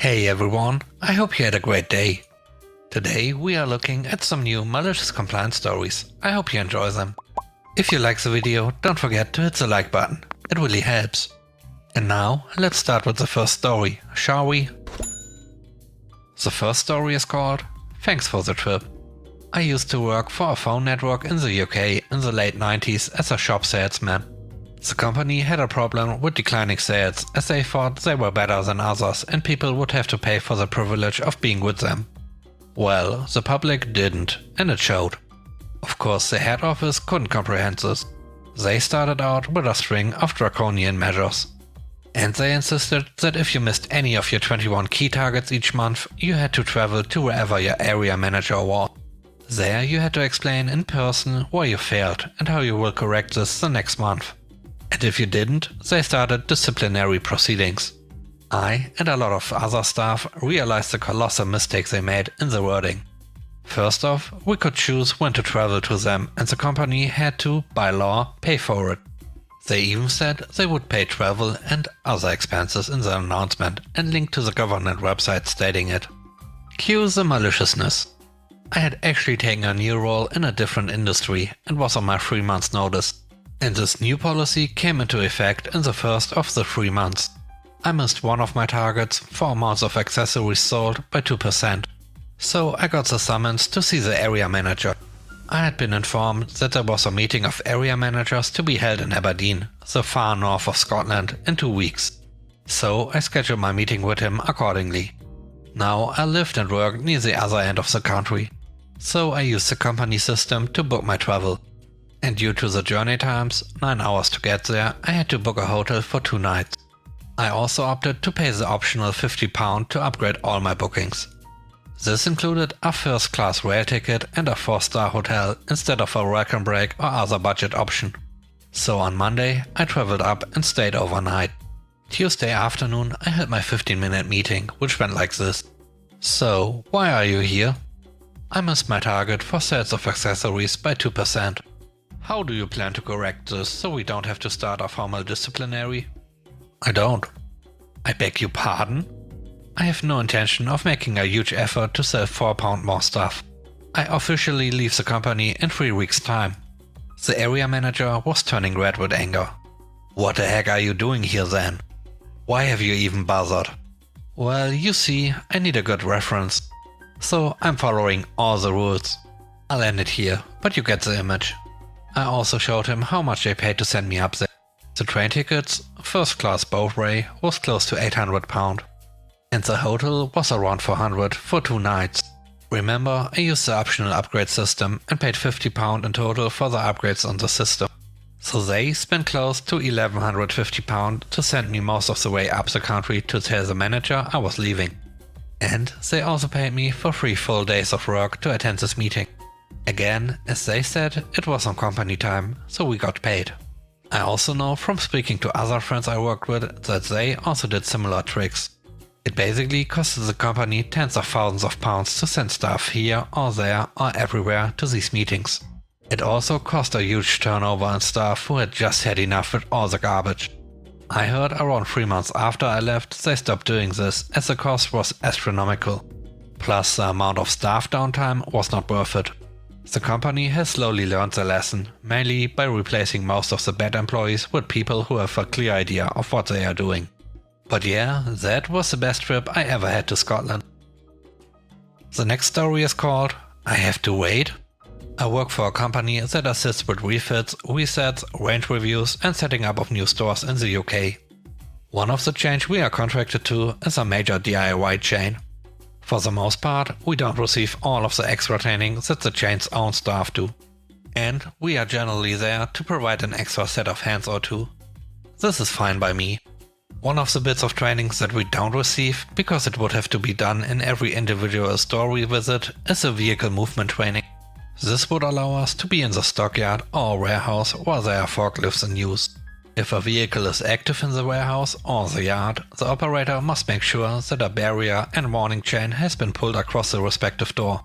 Hey everyone, I hope you had a great day. Today we are looking at some new malicious compliance stories. I hope you enjoy them. If you like the video, don't forget to hit the like button, it really helps. And now let's start with the first story, shall we? The first story is called Thanks for the Trip. I used to work for a phone network in the UK in the late 90s as a shop salesman. The company had a problem with declining sales as they thought they were better than others and people would have to pay for the privilege of being with them. Well, the public didn't, and it showed. Of course, the head office couldn't comprehend this. They started out with a string of draconian measures. And they insisted that if you missed any of your 21 key targets each month, you had to travel to wherever your area manager was. There you had to explain in person why you failed and how you will correct this the next month. And if you didn't, they started disciplinary proceedings. I and a lot of other staff realized the colossal mistakes they made in the wording. First off, we could choose when to travel to them and the company had to, by law, pay for it. They even said they would pay travel and other expenses in the announcement and link to the government website stating it. Cue the maliciousness. I had actually taken a new role in a different industry and was on my 3 months notice. And this new policy came into effect in the first of the 3 months. I missed one of my targets for amounts of accessories sold by 2%. So I got the summons to see the area manager. I had been informed that there was a meeting of area managers to be held in Aberdeen, the far north of Scotland, in 2 weeks. So I scheduled my meeting with him accordingly. Now I lived and worked near the other end of the country. So I used the company system to book my travel. And due to the journey times, 9 hours to get there, I had to book a hotel for 2 nights. I also opted to pay the optional £50 to upgrade all my bookings. This included a first-class rail ticket and a 4-star hotel instead of a welcome break or other budget option. So on Monday, I traveled up and stayed overnight. Tuesday afternoon, I had my 15-minute meeting, which went like this. So, why are you here? I missed my target for sales of accessories by 2%. How do you plan to correct this so we don't have to start a formal disciplinary? I don't. I beg your pardon? I have no intention of making a huge effort to sell £4 more stuff. I officially leave the company in 3 weeks' time. The area manager was turning red with anger. What the heck are you doing here then? Why have you even bothered? Well, you see, I need a good reference. So I'm following all the rules. I'll end it here, but you get the image. I also showed him how much they paid to send me up there. The train tickets, first class both way, was close to £800. And the hotel was around 400 for 2 nights. Remember, I used the optional upgrade system and paid £50 in total for the upgrades on the system. So they spent close to £1,150 to send me most of the way up the country to tell the manager I was leaving. And they also paid me for 3 full days of work to attend this meeting. Again, as they said, it was on company time, so we got paid. I also know from speaking to other friends I worked with that they also did similar tricks. It basically costed the company tens of thousands of pounds to send staff here or there or everywhere to these meetings. It also cost a huge turnover in staff who had just had enough with all the garbage. I heard around 3 months after I left they stopped doing this as the cost was astronomical. Plus the amount of staff downtime was not worth it. The company has slowly learned their lesson, mainly by replacing most of the bad employees with people who have a clear idea of what they are doing. But yeah, that was the best trip I ever had to Scotland. The next story is called I Have to Wait. I work for a company that assists with refits, resets, range reviews and setting up of new stores in the UK. One of the chains we are contracted to is a major DIY chain. For the most part, we don't receive all of the extra training that the chain's own staff do. And we are generally there to provide an extra set of hands or two. This is fine by me. One of the bits of training that we don't receive, because it would have to be done in every individual store we visit, is the vehicle movement training. This would allow us to be in the stockyard or warehouse while there are forklifts in use. If a vehicle is active in the warehouse or the yard, the operator must make sure that a barrier and warning chain has been pulled across the respective door.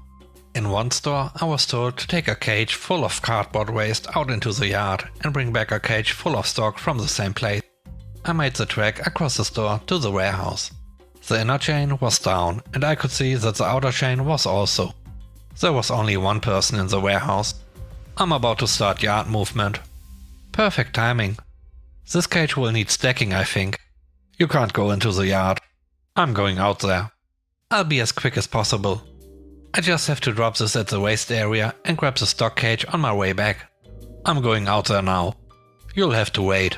In one store, I was told to take a cage full of cardboard waste out into the yard and bring back a cage full of stock from the same place. I made the trek across the store to the warehouse. The inner chain was down, and I could see that the outer chain was also. There was only one person in the warehouse. I'm about to start yard movement. Perfect timing. This cage will need stacking, I think. You can't go into the yard. I'm going out there. I'll be as quick as possible. I just have to drop this at the waste area and grab the stock cage on my way back. I'm going out there now. You'll have to wait.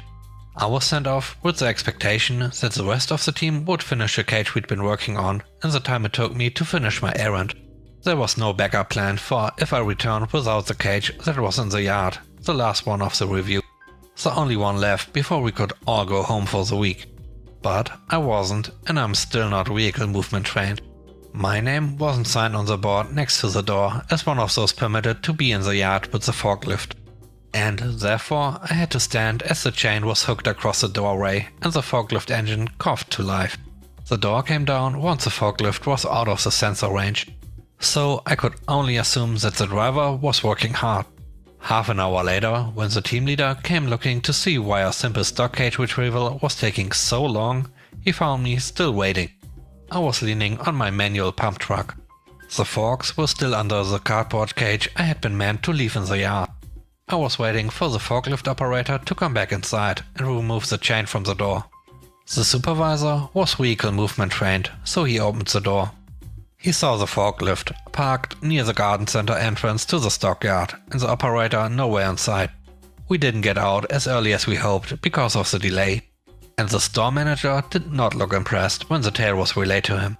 I was sent off with the expectation that the rest of the team would finish the cage we'd been working on in the time it took me to finish my errand. There was no backup plan for if I returned without the cage that was in the yard, the last one of the review. The only one left before we could all go home for the week. But I wasn't, and I'm still not vehicle movement trained. My name wasn't signed on the board next to the door as one of those permitted to be in the yard with the forklift. And therefore I had to stand as the chain was hooked across the doorway and the forklift engine coughed to life. The door came down once the forklift was out of the sensor range. So I could only assume that the driver was working hard. Half an hour later, when the team leader came looking to see why a simple stock cage retrieval was taking so long, he found me still waiting. I was leaning on my manual pump truck. The forks were still under the cardboard cage I had been meant to leave in the yard. I was waiting for the forklift operator to come back inside and remove the chain from the door. The supervisor was vehicle movement trained, so he opened the door. He saw the forklift parked near the garden center entrance to the stockyard and the operator nowhere in sight. We didn't get out as early as we hoped because of the delay, and the store manager did not look impressed when the tale was relayed to him.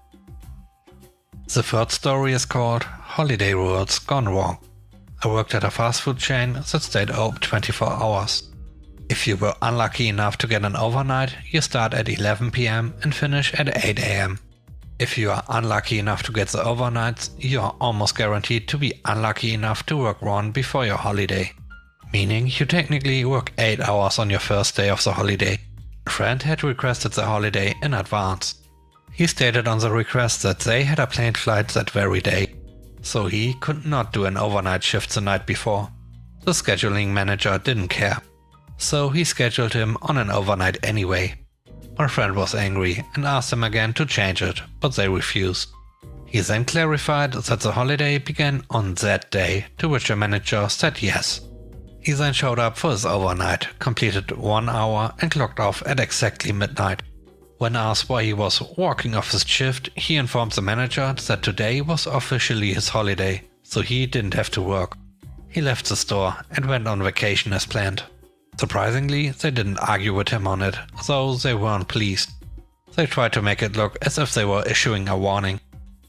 The third story is called Holiday Rules Gone Wrong. I worked at a fast food chain that stayed open 24 hours. If you were unlucky enough to get an overnight, you start at 11 PM and finish at 8 AM. If you are unlucky enough to get the overnights, you are almost guaranteed to be unlucky enough to work one before your holiday. Meaning you technically work 8 hours on your first day of the holiday. A friend had requested the holiday in advance. He stated on the request that they had a plane flight that very day, so he could not do an overnight shift the night before. The scheduling manager didn't care, so he scheduled him on an overnight anyway. My friend was angry and asked him again to change it, but they refused. He then clarified that the holiday began on that day, to which the manager said yes. He then showed up for his overnight, completed 1 hour and clocked off at exactly midnight. When asked why he was walking off his shift, he informed the manager that today was officially his holiday, so he didn't have to work. He left the store and went on vacation as planned. Surprisingly, they didn't argue with him on it, though they weren't pleased. They tried to make it look as if they were issuing a warning,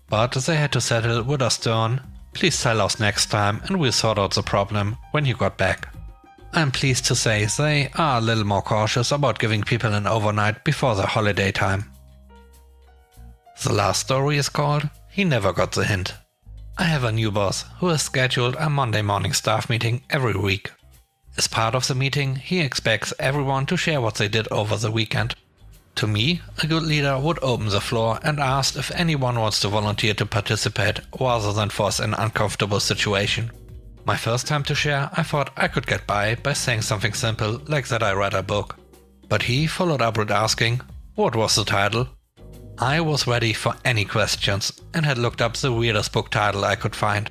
but they had to settle with a stern, "Please tell us next time and we'll sort out the problem when you got back." I'm pleased to say they are a little more cautious about giving people an overnight before their holiday time. The last story is called He Never Got the Hint. I have a new boss who has scheduled a Monday morning staff meeting every week. As part of the meeting, he expects everyone to share what they did over the weekend. To me, a good leader would open the floor and ask if anyone wants to volunteer to participate rather than force an uncomfortable situation. My first time to share, I thought I could get by saying something simple like that I read a book. But he followed up with asking, "What was the title?" I was ready for any questions and had looked up the weirdest book title I could find.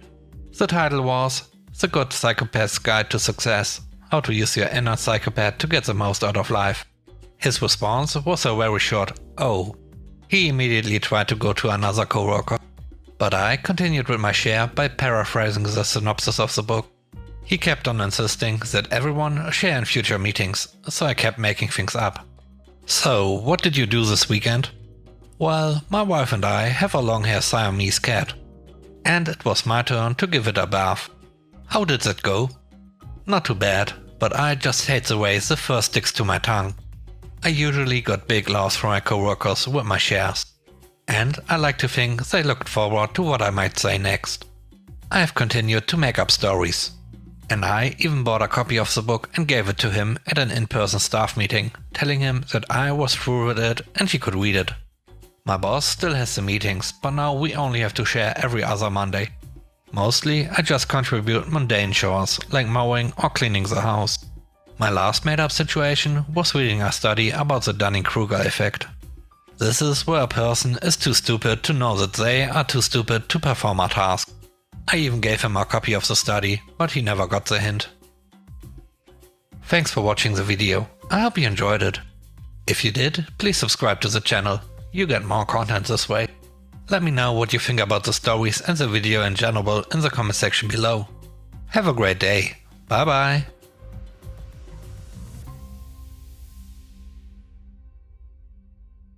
The title was The Good Psychopath's Guide to Success: How to Use Your Inner Psychopath to Get the Most Out of Life. His response was a very short "oh." He immediately tried to go to another coworker, but I continued with my share by paraphrasing the synopsis of the book. He kept on insisting that everyone share in future meetings, so I kept making things up. "So, what did you do this weekend?" "Well, my wife and I have a long-haired Siamese cat, and it was my turn to give it a bath." "How did that go?" "Not too bad, but I just hate the way the fur sticks to my tongue." I usually got big laughs from my coworkers with my shares, and I like to think they looked forward to what I might say next. I have continued to make up stories, and I even bought a copy of the book and gave it to him at an in-person staff meeting, telling him that I was through with it and he could read it. My boss still has the meetings, but now we only have to share every other Monday. Mostly, I just contribute mundane chores, like mowing or cleaning the house. My last made-up situation was reading a study about the Dunning-Kruger effect. This is where a person is too stupid to know that they are too stupid to perform a task. I even gave him a copy of the study, but he never got the hint. Thanks for watching the video. I hope you enjoyed it. If you did, please subscribe to the channel. You get more content this way. Let me know what you think about the stories and the video in general in the comment section below. Have a great day. Bye bye.